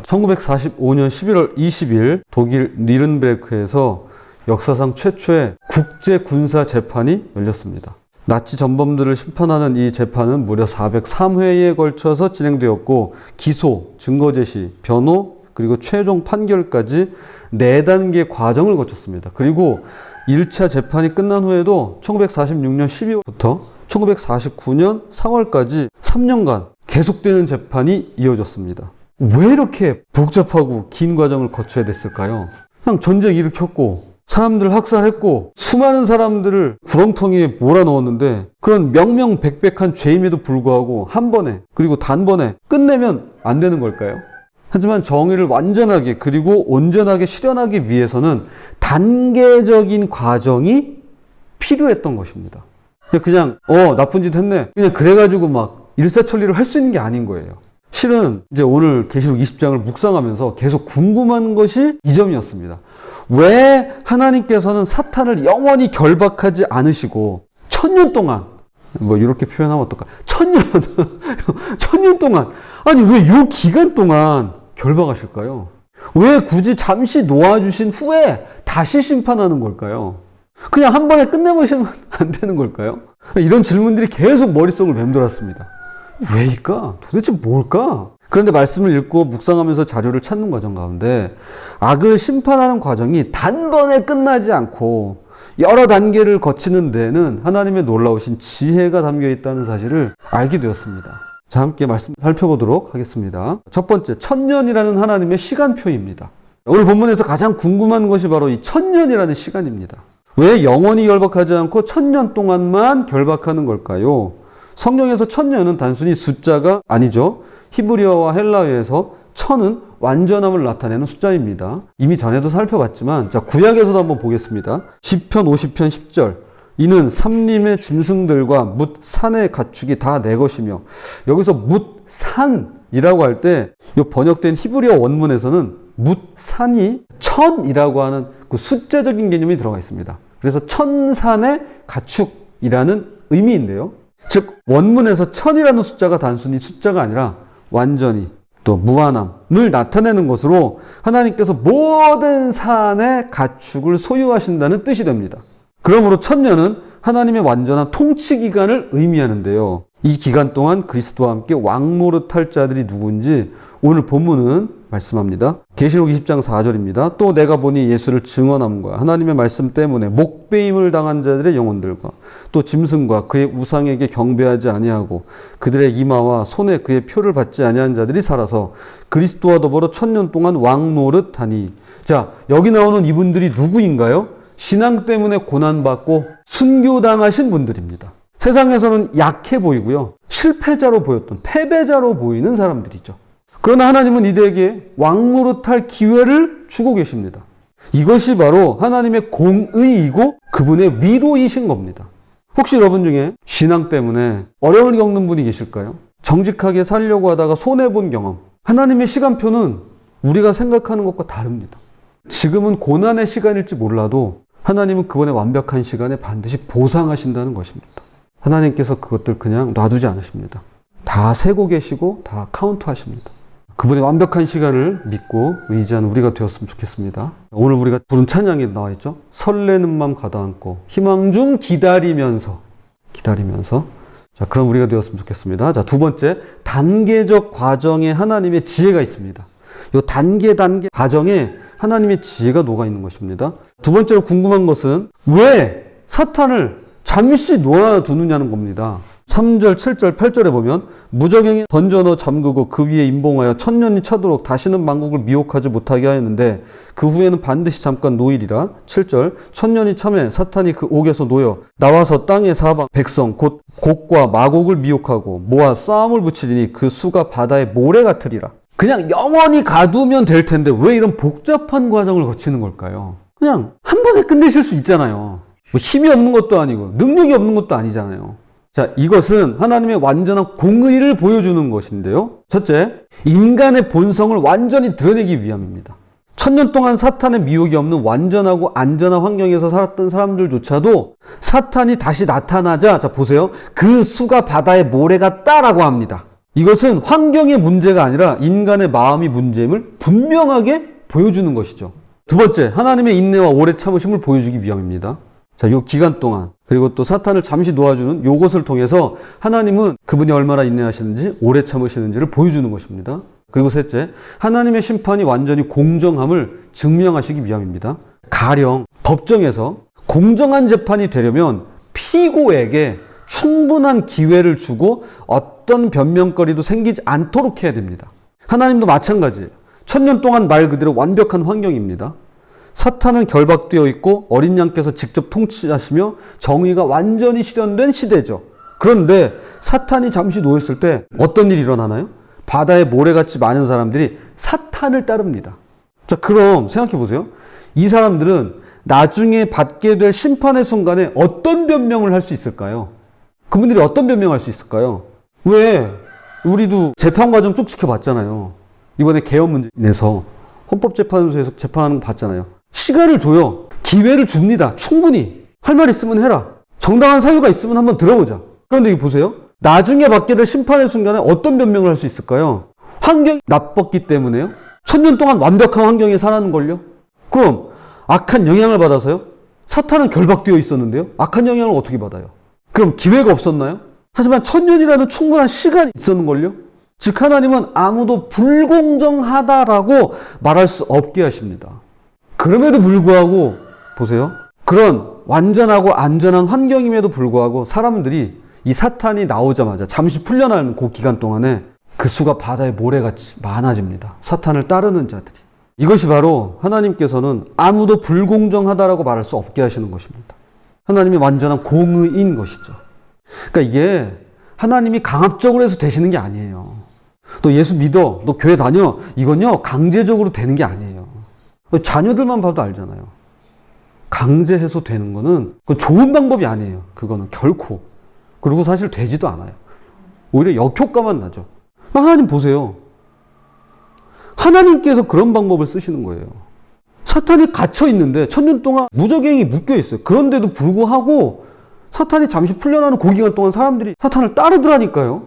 1945년 11월 20일 독일 니른베르크에서 역사상 최초의 국제 군사 재판이 열렸습니다. 나치 전범들을 심판하는 이 재판은 무려 403회에 걸쳐서 진행되었고, 기소, 증거 제시, 변호, 그리고 최종 판결까지 4단계 과정을 거쳤습니다. 그리고 1차 재판이 끝난 후에도 1946년 12월부터 1949년 3월까지 3년간 계속되는 재판이 이어졌습니다. 왜 이렇게 복잡하고 긴 과정을 거쳐야 됐을까요? 그냥 전쟁 일으켰고 사람들 학살했고 수많은 사람들을 구렁텅이에 몰아넣었는데, 그런 명명백백한 죄임에도 불구하고 한 번에, 그리고 단번에 끝내면 안 되는 걸까요? 하지만 정의를 완전하게 그리고 온전하게 실현하기 위해서는 단계적인 과정이 필요했던 것입니다. 그냥 나쁜 짓 했네, 그냥 그래가지고 막 일사천리로 할 수 있는 게 아닌 거예요. 실은 이제 오늘 계시록 20장을 묵상하면서 계속 궁금한 것이 이 점이었습니다. 왜 하나님께서는 사탄을 영원히 결박하지 않으시고 1000년 동안, 뭐 이렇게 표현하면 어떨까? 1000년 동안, 아니 왜 이 기간 동안 결박하실까요? 왜 굳이 잠시 놓아주신 후에 다시 심판하는 걸까요? 그냥 한 번에 끝내버리시면 안 되는 걸까요? 이런 질문들이 계속 머릿속을 맴돌았습니다. 왜일까? 도대체 뭘까? 그런데 말씀을 읽고 묵상하면서 자료를 찾는 과정 가운데 악을 심판하는 과정이 단번에 끝나지 않고 여러 단계를 거치는 데는 하나님의 놀라우신 지혜가 담겨 있다는 사실을 알게 되었습니다. 자, 함께 말씀 살펴보도록 하겠습니다. 첫 번째, 1000년이라는 하나님의 시간표입니다. 오늘 본문에서 가장 궁금한 것이 바로 이 1000년이라는 시간입니다. 왜 영원히 결박하지 않고 1000년 동안만 결박하는 걸까요? 성경에서 1000년은 단순히 숫자가 아니죠. 히브리어와 헬라어에서 1000은 완전함을 나타내는 숫자입니다. 이미 전에도 살펴봤지만, 자, 구약에서도 한번 보겠습니다. 시편 50편 10절. 이는 삼림의 짐승들과 뭇 산의 가축이 다 내 것이며, 여기서 뭇 산이라고 할 때 이 번역된 히브리어 원문에서는 뭇 산이 1000이라고 하는 그 숫자적인 개념이 들어가 있습니다. 그래서 천산의 가축이라는 의미인데요. 즉 원문에서 1000이라는 숫자가 단순히 숫자가 아니라 완전히 또 무한함을 나타내는 것으로 하나님께서 모든 산의 가축을 소유하신다는 뜻이 됩니다. 그러므로 1000년은 하나님의 완전한 통치 기간을 의미하는데요. 이 기간 동안 그리스도와 함께 왕노릇할 자들이 누군지 오늘 본문은 말씀합니다. 계시록 20장 4절입니다. 또 내가 보니 예수를 증언함과 하나님의 말씀 때문에 목배임을 당한 자들의 영혼들과 또 짐승과 그의 우상에게 경배하지 아니하고 그들의 이마와 손에 그의 표를 받지 아니한 자들이 살아서 그리스도와 더불어 1000년 동안 왕노릇하니. 자, 여기 나오는 이분들이 누구인가요? 신앙 때문에 고난받고 순교당하신 분들입니다. 세상에서는 약해 보이고요, 실패자로 보였던 패배자로 보이는 사람들이죠. 그러나 하나님은 이들에게 왕노릇할 기회를 주고 계십니다. 이것이 바로 하나님의 공의이고 그분의 위로이신 겁니다. 혹시 여러분 중에 신앙 때문에 어려움을 겪는 분이 계실까요? 정직하게 살려고 하다가 손해본 경험. 하나님의 시간표는 우리가 생각하는 것과 다릅니다. 지금은 고난의 시간일지 몰라도 하나님은 그분의 완벽한 시간에 반드시 보상하신다는 것입니다. 하나님께서 그것들 그냥 놔두지 않으십니다. 다 세고 계시고 다 카운트하십니다. 그분의 완벽한 시간을 믿고 의지하는 우리가 되었으면 좋겠습니다. 오늘 우리가 부른 찬양에 나와 있죠. 설레는 마음 가다앉고 희망 중 기다리면서. 자, 그럼 우리가 되었으면 좋겠습니다. 자, 두 번째, 단계적 과정에 하나님의 지혜가 있습니다. 이 단계 과정에 하나님의 지혜가 녹아 있는 것입니다. 두 번째로 궁금한 것은 왜 사탄을 잠시 놓아두느냐는 겁니다. 3절, 7절, 8절에 보면 무적행에 던져 넣어 잠그고 그 위에 임봉하여 1000년이 차도록 다시는 만국을 미혹하지 못하게 하였는데 그 후에는 반드시 잠깐 놓이리라. 7절, 1000년이 참에 사탄이 그 옥에서 놓여 나와서 땅의 사방 백성 곧 곡과 마곡을 미혹하고 모아 싸움을 붙이리니 그 수가 바다의 모래 같으리라. 그냥 영원히 가두면 될 텐데 왜 이런 복잡한 과정을 거치는 걸까요? 그냥 한 번에 끝내실 수 있잖아요. 뭐 힘이 없는 것도 아니고 능력이 없는 것도 아니잖아요. 자, 이것은 하나님의 완전한 공의를 보여주는 것인데요. 첫째, 인간의 본성을 완전히 드러내기 위함입니다. 1000년 동안 사탄의 미혹이 없는 완전하고 안전한 환경에서 살았던 사람들조차도 사탄이 다시 나타나자, 자 보세요, 그 수가 바다의 모래 같다라고 합니다. 이것은 환경의 문제가 아니라 인간의 마음이 문제임을 분명하게 보여주는 것이죠. 두 번째, 하나님의 인내와 오래 참으심을 보여주기 위함입니다. 자, 요 기간 동안, 그리고 또 사탄을 잠시 놓아주는 요것을 통해서 하나님은 그분이 얼마나 인내하시는지 오래 참으시는지를 보여주는 것입니다. 그리고 셋째, 하나님의 심판이 완전히 공정함을 증명하시기 위함입니다. 가령 법정에서 공정한 재판이 되려면 피고에게 충분한 기회를 주고 어떤 변명거리도 생기지 않도록 해야 됩니다. 하나님도 마찬가지예요. 1000년 동안 말 그대로 완벽한 환경입니다. 사탄은 결박되어 있고 어린 양께서 직접 통치하시며 정의가 완전히 실현된 시대죠. 그런데 사탄이 잠시 놓였을 때 어떤 일이 일어나나요? 바다에 모래같이 많은 사람들이 사탄을 따릅니다. 자, 그럼 생각해 보세요. 이 사람들은 나중에 받게 될 심판의 순간에 어떤 변명을 할 수 있을까요? 그분들이 어떤 변명을 할 수 있을까요? 왜? 우리도 재판 과정 쭉 지켜봤잖아요. 이번에 개헌 문제 내서 헌법재판소에서 재판하는 거 봤잖아요. 시간을 줘요. 기회를 줍니다. 충분히. 할 말 있으면 해라. 정당한 사유가 있으면 한번 들어보자. 그런데 이거 보세요. 나중에 받게 될 심판의 순간에 어떤 변명을 할 수 있을까요? 환경이 나빴기 때문에요? 1000년 동안 완벽한 환경에 살았는 걸요? 그럼 악한 영향을 받아서요? 사탄은 결박되어 있었는데요? 악한 영향을 어떻게 받아요? 그럼 기회가 없었나요? 하지만 1000년이라는 충분한 시간이 있었는 걸요? 즉 하나님은 아무도 불공정하다라고 말할 수 없게 하십니다. 그럼에도 불구하고 보세요. 그런 완전하고 안전한 환경임에도 불구하고 사람들이 이 사탄이 나오자마자 잠시 풀려나는 그 기간 동안에 그 수가 바다의 모래같이 많아집니다. 사탄을 따르는 자들이. 이것이 바로 하나님께서는 아무도 불공정하다라고 말할 수 없게 하시는 것입니다. 하나님이 완전한 공의인 것이죠. 그러니까 이게 하나님이 강압적으로 해서 되시는 게 아니에요. 너 예수 믿어, 너 교회 다녀, 이건요 강제적으로 되는 게 아니에요. 자녀들만 봐도 알잖아요. 강제해서 되는 거는 그건 좋은 방법이 아니에요. 그거는 결코. 그리고 사실 되지도 않아요. 오히려 역효과만 나죠. 하나님 보세요. 하나님께서 그런 방법을 쓰시는 거예요. 사탄이 갇혀 있는데 1000년 동안 무적행이 묶여 있어요. 그런데도 불구하고 사탄이 잠시 풀려나는 그 기간 동안 사람들이 사탄을 따르더라니까요.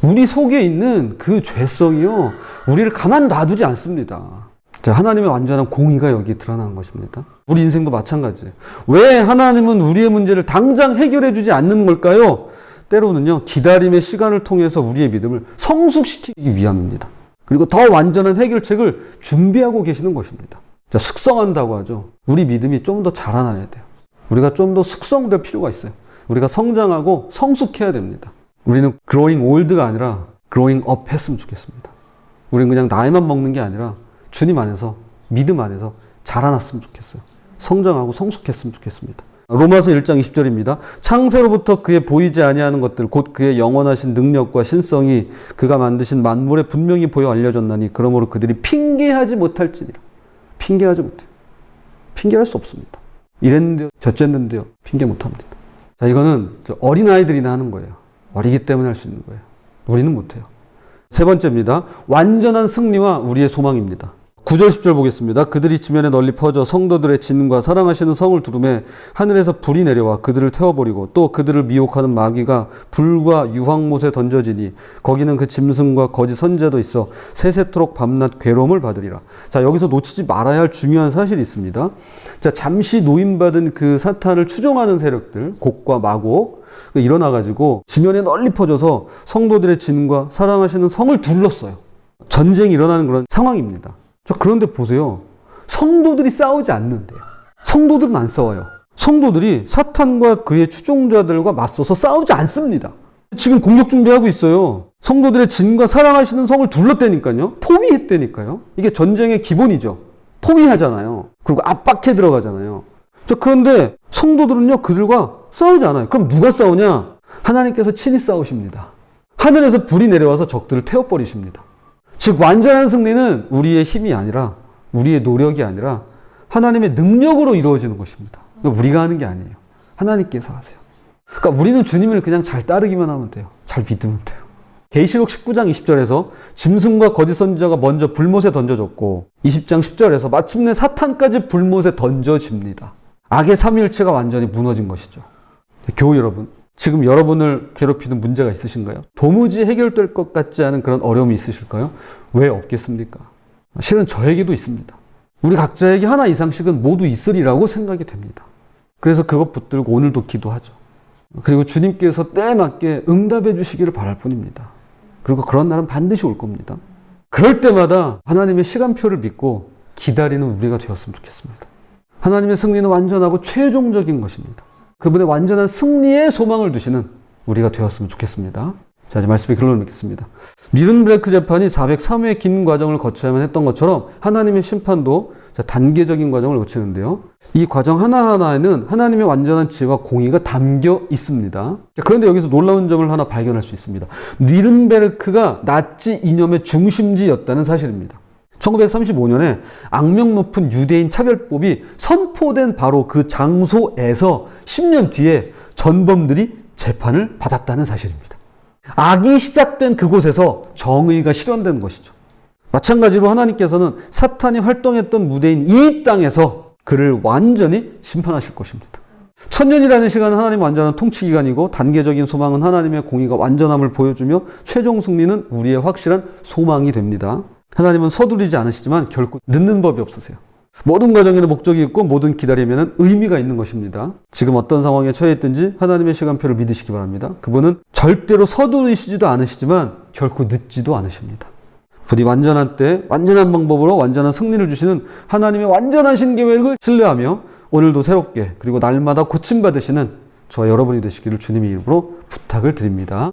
우리 속에 있는 그 죄성이요, 우리를 가만 놔두지 않습니다. 자, 하나님의 완전한 공의가 여기 드러나는 것입니다. 우리 인생도 마찬가지예요. 왜 하나님은 우리의 문제를 당장 해결해 주지 않는 걸까요? 때로는요, 기다림의 시간을 통해서 우리의 믿음을 성숙시키기 위함입니다. 그리고 더 완전한 해결책을 준비하고 계시는 것입니다. 자, 숙성한다고 하죠. 우리 믿음이 좀 더 자라나야 돼요. 우리가 좀 더 숙성될 필요가 있어요. 우리가 성장하고 성숙해야 됩니다. 우리는 growing old가 아니라 growing up 했으면 좋겠습니다. 우리는 그냥 나이만 먹는 게 아니라 주님 안에서, 믿음 안에서 자라났으면 좋겠어요. 성장하고 성숙했으면 좋겠습니다. 로마서 1장 20절입니다. 창세로부터 그의 보이지 아니하는 것들 곧 그의 영원하신 능력과 신성이 그가 만드신 만물에 분명히 보여 알려졌나니 그러므로 그들이 핑계하지 못할지니라. 핑계하지 못해요. 핑계할 수 없습니다. 이랬는데요, 저쨌는데요, 핑계 못합니다. 자, 이거는 어린아이들이나 하는 거예요. 어리기 때문에 할 수 있는 거예요. 우리는 못해요. 세 번째입니다. 완전한 승리와 우리의 소망입니다. 9절 10절 보겠습니다. 그들이 지면에 널리 퍼져 성도들의 진과 사랑하시는 성을 두루매 하늘에서 불이 내려와 그들을 태워버리고 또 그들을 미혹하는 마귀가 불과 유황못에 던져지니 거기는 그 짐승과 거짓 선지자도 있어 세세토록 밤낮 괴로움을 받으리라. 자, 여기서 놓치지 말아야 할 중요한 사실이 있습니다. 자, 잠시 노임받은 그 사탄을 추종하는 세력들, 곡과 마곡 일어나가지고 지면에 널리 퍼져서 성도들의 진과 사랑하시는 성을 둘렀어요. 전쟁이 일어나는 그런 상황입니다. 그런데 보세요. 성도들이 싸우지 않는데요. 성도들은 안 싸워요. 성도들이 사탄과 그의 추종자들과 맞서서 싸우지 않습니다. 지금 공격 준비하고 있어요. 성도들의 진과 사랑하시는 성을 둘렀다니까요. 포위했다니까요. 이게 전쟁의 기본이죠. 포위하잖아요. 그리고 압박해 들어가잖아요. 그런데 성도들은요, 그들과 싸우지 않아요. 그럼 누가 싸우냐? 하나님께서 친히 싸우십니다. 하늘에서 불이 내려와서 적들을 태워버리십니다. 즉 완전한 승리는 우리의 힘이 아니라, 우리의 노력이 아니라 하나님의 능력으로 이루어지는 것입니다. 우리가 하는 게 아니에요. 하나님께서 하세요. 그러니까 우리는 주님을 그냥 잘 따르기만 하면 돼요. 잘 믿으면 돼요. 계시록 19장 20절에서 짐승과 거짓 선지자가 먼저 불못에 던져졌고 20장 10절에서 마침내 사탄까지 불못에 던져집니다. 악의 삼위일체가 완전히 무너진 것이죠. 교우 여러분, 지금 여러분을 괴롭히는 문제가 있으신가요? 도무지 해결될 것 같지 않은 그런 어려움이 있으실까요? 왜 없겠습니까? 실은 저에게도 있습니다. 우리 각자에게 하나 이상씩은 모두 있으리라고 생각이 됩니다. 그래서 그것 붙들고 오늘도 기도하죠. 그리고 주님께서 때에 맞게 응답해 주시기를 바랄 뿐입니다. 그리고 그런 날은 반드시 올 겁니다. 그럴 때마다 하나님의 시간표를 믿고 기다리는 우리가 되었으면 좋겠습니다. 하나님의 승리는 완전하고 최종적인 것입니다. 그분의 완전한 승리에 소망을 두시는 우리가 되었으면 좋겠습니다. 자, 이제 말씀의 결론을 맺겠습니다. 니른베르크 재판이 403회의 긴 과정을 거쳐야만 했던 것처럼 하나님의 심판도 단계적인 과정을 거치는데요. 이 과정 하나하나에는 하나님의 완전한 지혜와 공의가 담겨 있습니다. 그런데 여기서 놀라운 점을 하나 발견할 수 있습니다. 니른베르크가 나치 이념의 중심지였다는 사실입니다. 1935년에 악명 높은 유대인 차별법이 선포된 바로 그 장소에서 10년 뒤에 전범들이 재판을 받았다는 사실입니다. 악이 시작된 그곳에서 정의가 실현된 것이죠. 마찬가지로 하나님께서는 사탄이 활동했던 무대인 이 땅에서 그를 완전히 심판하실 것입니다. 천년이라는 시간은 하나님의 완전한 통치기간이고 단계적인 소망은 하나님의 공의가 완전함을 보여주며 최종 승리는 우리의 확실한 소망이 됩니다. 하나님은 서두르지 않으시지만 결코 늦는 법이 없으세요. 모든 과정에는 목적이 있고 모든 기다림에는 의미가 있는 것입니다. 지금 어떤 상황에 처해 있든지 하나님의 시간표를 믿으시기 바랍니다. 그분은 절대로 서두르시지도 않으시지만 결코 늦지도 않으십니다. 부디 완전한 때 완전한 방법으로 완전한 승리를 주시는 하나님의 완전하신 계획을 신뢰하며 오늘도 새롭게 그리고 날마다 고침받으시는 저와 여러분이 되시기를 주님의 이름으로 부탁을 드립니다.